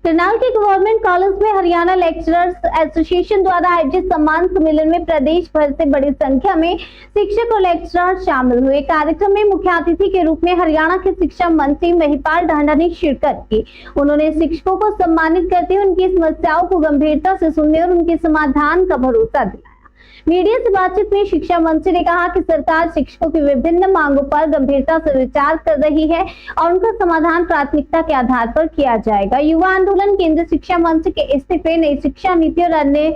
करनाल के government college में Haryana lecturers association द्वारा आयोजित सम्मान सम्मेलन में प्रदेश भर से बड़ी संख्या में शिक्षक और लेक्चरर शामिल हुए। कार्यक्रम में मुख्य अतिथि के रूप में हरियाणा के शिक्षा मंत्री महिपाल ढांडा ने शिरकत की। उन्होंने शिक्षकों को सम्मानित करते हुए उनकी समस्याओं को गंभीरता से सुनने और उनके समाधान का भरोसा दिलाया। मीडिया से बातचीत में शिक्षा मंत्री ने कहा कि सरकार शिक्षकों की विभिन्न मांगों पर गंभीरता से विचार कर रही है और उनका समाधान प्राथमिकता के आधार पर किया जाएगा। युवा आंदोलन, केंद्रीय शिक्षा मंत्री के इस्तीफे, नई शिक्षा नीति और अन्य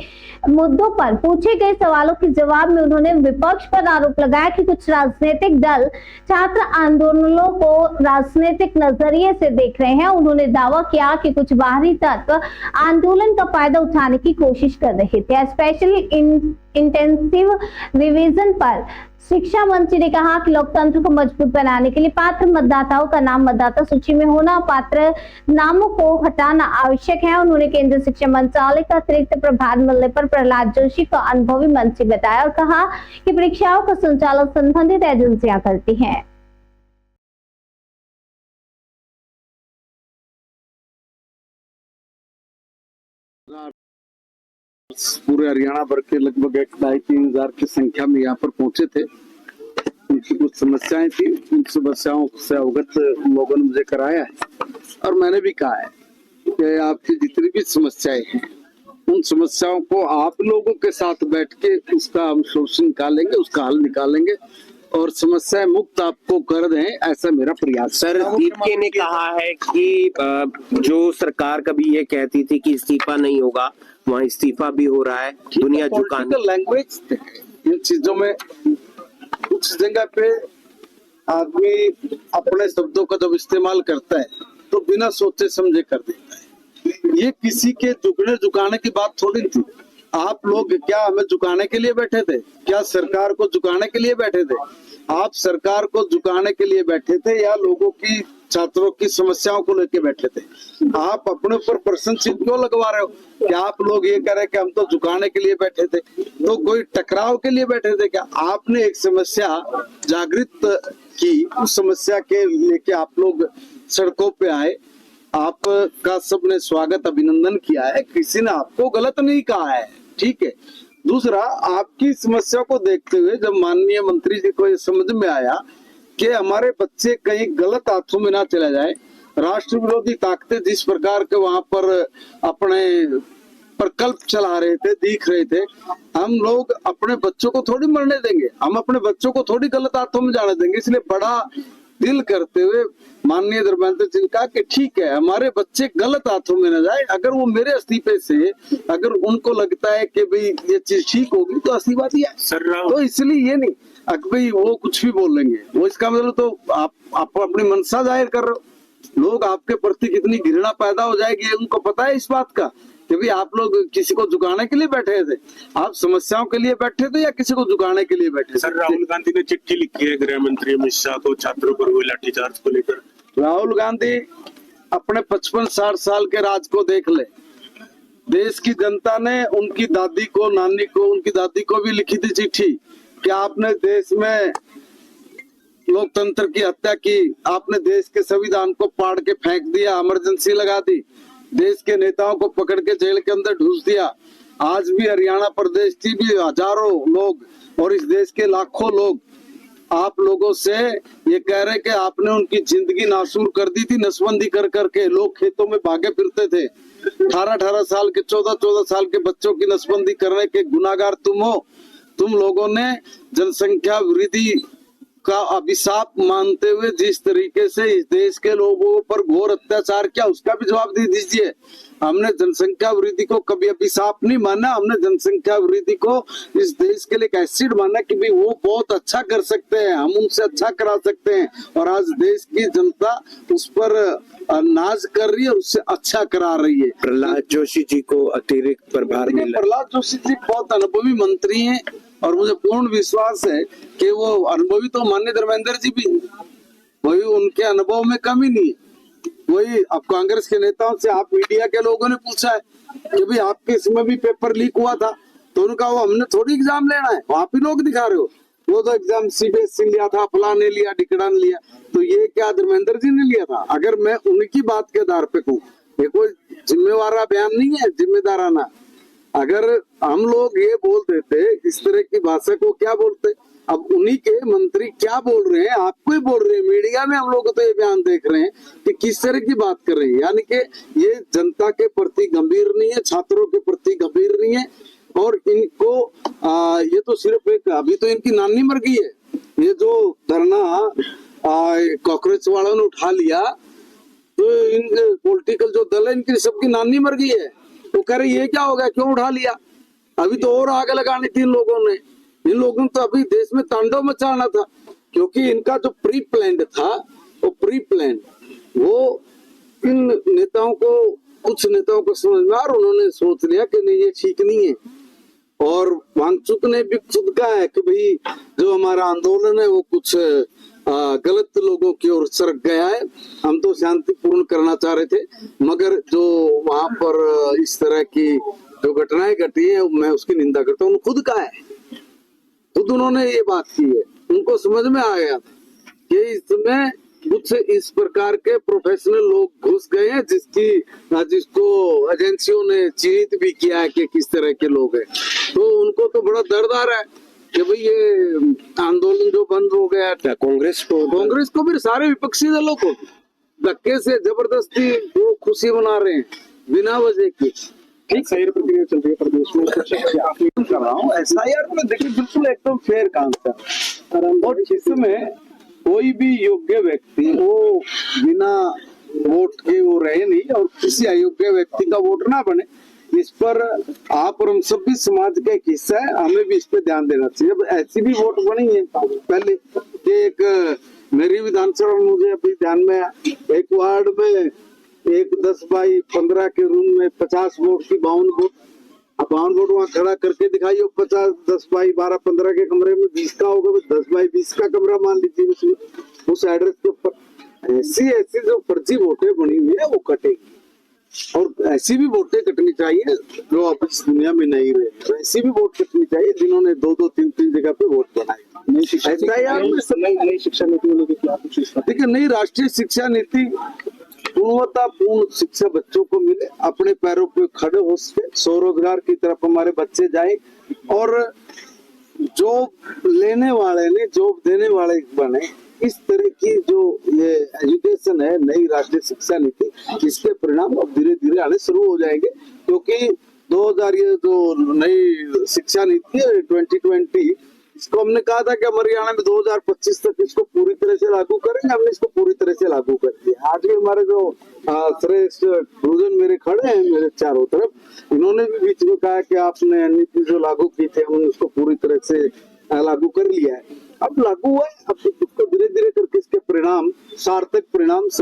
मुद्दों पर पूछे गए सवालों के जवाब में उन्होंने विपक्ष पर आरोप लगाया कि कुछ राजनीतिक दल छात्र आंदोलनों को राजनीतिक नजरिए से देख रहे हैं। उन्होंने दावा किया कि कुछ बाहरी तत्व आंदोलन का फायदा उठाने की कोशिश कर रहे थे। स्पेशल इंटेंसिव रिवीजन पर शिक्षा मंत्री ने कहा कि लोकतंत्र को मजबूत बनाने के लिए पात्र मतदाताओं का नाम मतदाता सूची में होना, पात्र नामों को हटाना आवश्यक है। उन्होंने केंद्रीय शिक्षा मंत्रालय का अतिरिक्त प्रभार मिलने पर प्रहलाद जोशी को अनुभवी मंत्री बताया और कहा कि परीक्षाओं का संचालन संबंधित एजेंसियां करती हैं। पूरे हरियाणा भर के लगभग 2,500-3 हजार की संख्या में यहाँ पर पहुंचे थे। उनकी कुछ समस्याएं थी, उन समस्याओं से अवगत लोगों ने मुझे कराया है और मैंने भी कहा है कि आपकी जितनी भी समस्याएं हैं उन समस्याओं को आप लोगों के साथ बैठ के उसका हम सोल्यूशन निकालेंगे, उसका हल निकालेंगे और समस्या मुक्त आपको कर दें, ऐसा मेरा प्रयास। सर, दीपके ने कहा है कि जो सरकार कभी ये कहती थी कि इस्तीफा नहीं होगा, वहाँ इस्तीफा भी हो रहा है। दुनिया झुकाने लैंग्वेज इन चीजों में कुछ जगह पे आदमी अपने शब्दों का जब इस्तेमाल करता है तो बिना सोचे समझे कर देता है। ये किसी के झुकने झुकाने की बात थोड़ी थी। आप लोग क्या हमें झुकाने के लिए बैठे थे? क्या सरकार को झुकाने के लिए बैठे थे? आप सरकार को झुकाने के लिए बैठे थे या लोगों की, छात्रों की समस्याओं को लेके बैठे थे? आप अपने ऊपर पर्सन चिन्ह क्यों लगवा रहे हो कि आप लोग ये कह रहे कि हम तो झुकाने के लिए बैठे थे? तो कोई टकराव के लिए बैठे थे क्या? आपने एक समस्या जागृत की, उस समस्या के लेके आप लोग सड़कों पे आए, आपका सबने स्वागत, अभिनंदन किया है, किसी ने आपको गलत नहीं कहा है, ठीक है। दूसरा, आपकी समस्या को देखते हुए जब माननीय मंत्री जी को ये समझ में आया कि हमारे बच्चे कहीं गलत हाथों में ना चले जाए, राष्ट्र विरोधी ताकतें जिस प्रकार के वहां पर अपने प्रकल्प चला रहे थे, दिख रहे थे, हम लोग अपने बच्चों को थोड़ी मरने देंगे, हम अपने बच्चों को थोड़ी गलत हाथों में जाने देंगे। इसलिए बड़ा दिल करते हुए माननीय धर्मेंद्र जी ने कहा कि ठीक है, हमारे बच्चे गलत हाथों में न जाए। अगर वो मेरे इस्तीफे से अगर उनको लगता है कि भाई ये चीज ठीक होगी तो इस्तीफा दिया है, तो इसलिए ये नहीं भाई वो कुछ भी बोल लेंगे, वो इसका मतलब तो आप अपनी मनसा जाहिर कर रहे हो। लोग आपके प्रति कितनी घृणा पैदा हो जाएगी उनको पता है इस बात का कि भाई आप लोग किसी को झुकाने के लिए बैठे थे, आप समस्याओं के लिए बैठे थे या किसी को झुकाने के लिए बैठे थे? सर, राहुल गांधी ने चिट्ठी लिखी है गृह मंत्री अमित शाह को छात्रों पर हुए लाठीचार्ज को लेकर। राहुल गांधी अपने 55-60 साल के राज को देख ले। देश की जनता ने उनकी दादी को, नानी को, उनकी दादी को भी लिखी थी चिट्ठी कि आपने देश में लोकतंत्र की हत्या की, आपने देश के संविधान को पाड़ के फेंक दिया, इमरजेंसी लगा दी, देश के नेताओं को पकड़ के जेल के अंदर ढूंस दिया। आज भी हरियाणा प्रदेश की भी हजारों लोग और इस देश के लाखों लोग आप लोगों से ये कह रहे कि आपने उनकी जिंदगी नासूर कर दी थी, नसबंदी कर करके। लोग खेतों में भागे फिरते थे, 18-18 साल के, 14-14 साल के बच्चों की नसबंदी करने के गुनाहगार तुम हो। तुम लोगों ने जनसंख्या वृद्धि का अभिशाप मानते हुए जिस तरीके से इस देश के लोगों पर घोर अत्याचार किया, उसका भी जवाब दे दीजिए। हमने जनसंख्या वृद्धि को कभी अभिशाप नहीं माना, हमने जनसंख्या वृद्धि को इस देश के लिए एक एसिड माना कि भाई वो बहुत अच्छा कर सकते हैं, हम उनसे अच्छा करा सकते हैं। और आज देश की जनता उस पर नाज कर रही है, उससे अच्छा करा रही है। प्रहलाद जोशी जी को अतिरिक्त प्रभार मिला। प्रहलाद जोशी जी बहुत अनुभवी मंत्री हैं और मुझे पूर्ण विश्वास है कि वो अनुभवी तो माननीय धर्मेंद्र जी भी, वही उनके अनुभव में कमी नहीं है। वही अब कांग्रेस के नेताओं से, आप मीडिया के लोगों ने पूछा है कि भाई आपके इसमें भी पेपर लीक हुआ था, तो उनका वो हमने थोड़ी एग्जाम लेना है, आप ही लोग दिखा रहे हो। वो तो एग्जाम सीबीएसई लिया था, फलां ने लिया, ढिकड़ा ने लिया, तो ये क्या धर्मेंद्र जी ने लिया था? अगर मैं उनकी बात के आधार पे कहूँ, ये कोई जिम्मेवार जिम्मेवार बयान नहीं है, जिम्मेदाराना। अगर हम लोग ये बोल देते इस तरह की भाषा को क्या बोलते, अब उन्हीं के मंत्री क्या बोल रहे हैं, आपको ही बोल रहे हैं, मीडिया में हम लोग तो ये बयान देख रहे हैं कि किस तरह की बात कर रहे हैं। यानी कि ये जनता के प्रति गंभीर नहीं है, छात्रों के प्रति गंभीर नहीं है। और इनको ये तो सिर्फ एक, अभी तो इनकी नानी मर गई है। ये जो धरना कांग्रेस वालों ने उठा लिया, तो इन पॉलिटिकल जो दल है इनकी सबकी नानी मर गई है। वो कह रहे ये क्या हो गया, क्यों उठा लिया? अभी तो और आगे लगानी थी इन लोगों ने। इन लोगों ने तो अभी देश में तांडव मचाना था, क्योंकि इनका जो प्री प्लान्ड था, वो प्री प्लान वो इन नेताओं को, कुछ नेताओं को समझ में, और उन्होंने सोच लिया कि नहीं ये ठीक नहीं है। और वांगचुक ने भी खुद कहा है कि भाई जो हमारा आंदोलन है वो कुछ गलत लोगों की ओर सरक गया है, हम तो शांतिपूर्ण करना चाह रहे थे, मगर जो वहां पर इस तरह की जो घटनाएं घटी है मैं उसकी निंदा करता हूँ। खुद कहा है, खुद उन्होंने ये बात की है। उनको समझ में आ गया था कि इसमें कुछ इस प्रकार के प्रोफेशनल लोग घुस गए हैं जिसको एजेंसियों ने चिन्हित भी किया है कि किस तरह के लोग हैं। तो उनको तो बड़ा दर्द आ रहा है कि भाई ये आंदोलन जो बंद हो गया, कांग्रेस को भी, सारे विपक्षी दलों को धक्के से जबरदस्ती वो खुशी मना रहे हैं बिना वजह की। ठीक सही प्रक्रिया चल रही है प्रदेश में। कर रहा हूँ SIR में, देखिए बिल्कुल एकदम फेयर काम था, और इसमें कोई भी योग्य व्यक्ति वो बिना वोट के वो रहे नहीं, और किसी अयोग्य व्यक्ति का वोट ना बने, इस पर आप और हम सब भी समाज का एक हिस्सा है, हमें भी इस पे ध्यान देना चाहिए। अब ऐसी भी वोट बनी है पहले कि एक मेरी विधानसभा में मुझे अभी ध्यान में एक वार्ड में एक 10x15 के रूम में 50 वोट की 52 वोट, अब 52 वोट वहाँ खड़ा करके दिखाइए। 50 10x12-15 के कमरे में 20 का होगा, 10x20 का कमरा मान लीजिए उसमें, उस एड्रेस के ऊपर। ऐसी जो फर्जी वोटें बनी हुई है वो कटेगी, और ऐसी भी वोटें कटनी चाहिए जो अब इस दुनिया में नहीं रहे। तो ऐसी भी वोट कटनी चाहिए जिन्होंने 2-2 3-3 जगह पे वोट बनाए। नई शिक्षा नीति देखिए, नई राष्ट्रीय शिक्षा नीति गुणवत्तापूर्ण शिक्षा बच्चों को मिले, अपने पैरों पे खड़े हो सके, स्वरोजगार की तरफ हमारे बच्चे जाए, और जॉब लेने वाले ने जॉब देने वाले बने। इस तरह की जो ये एजुकेशन है, नई राष्ट्रीय शिक्षा नीति, इसके परिणाम अब धीरे धीरे आने शुरू हो जाएंगे। क्योंकि 2000 ये जो नई शिक्षा नीति है 2020, इसको हमने कहा था कि हरियाणा में 2025 तक इसको पूरी तरह से लागू करेंगे। हमने इसको पूरी तरह से लागू कर दिया। आज भी हमारे जो श्रेष्ठ गुरुजन मेरे खड़े हैं मेरे चारों तरफ, इन्होंने भी बीच में कहा कि आपने नीति जो लागू की थी हमने उसको पूरी तरह से लागू कर लिया है। अब लागू हुआ है, अब इसको धीरे धीरे करके इसके परिणाम, सार्थक परिणाम सब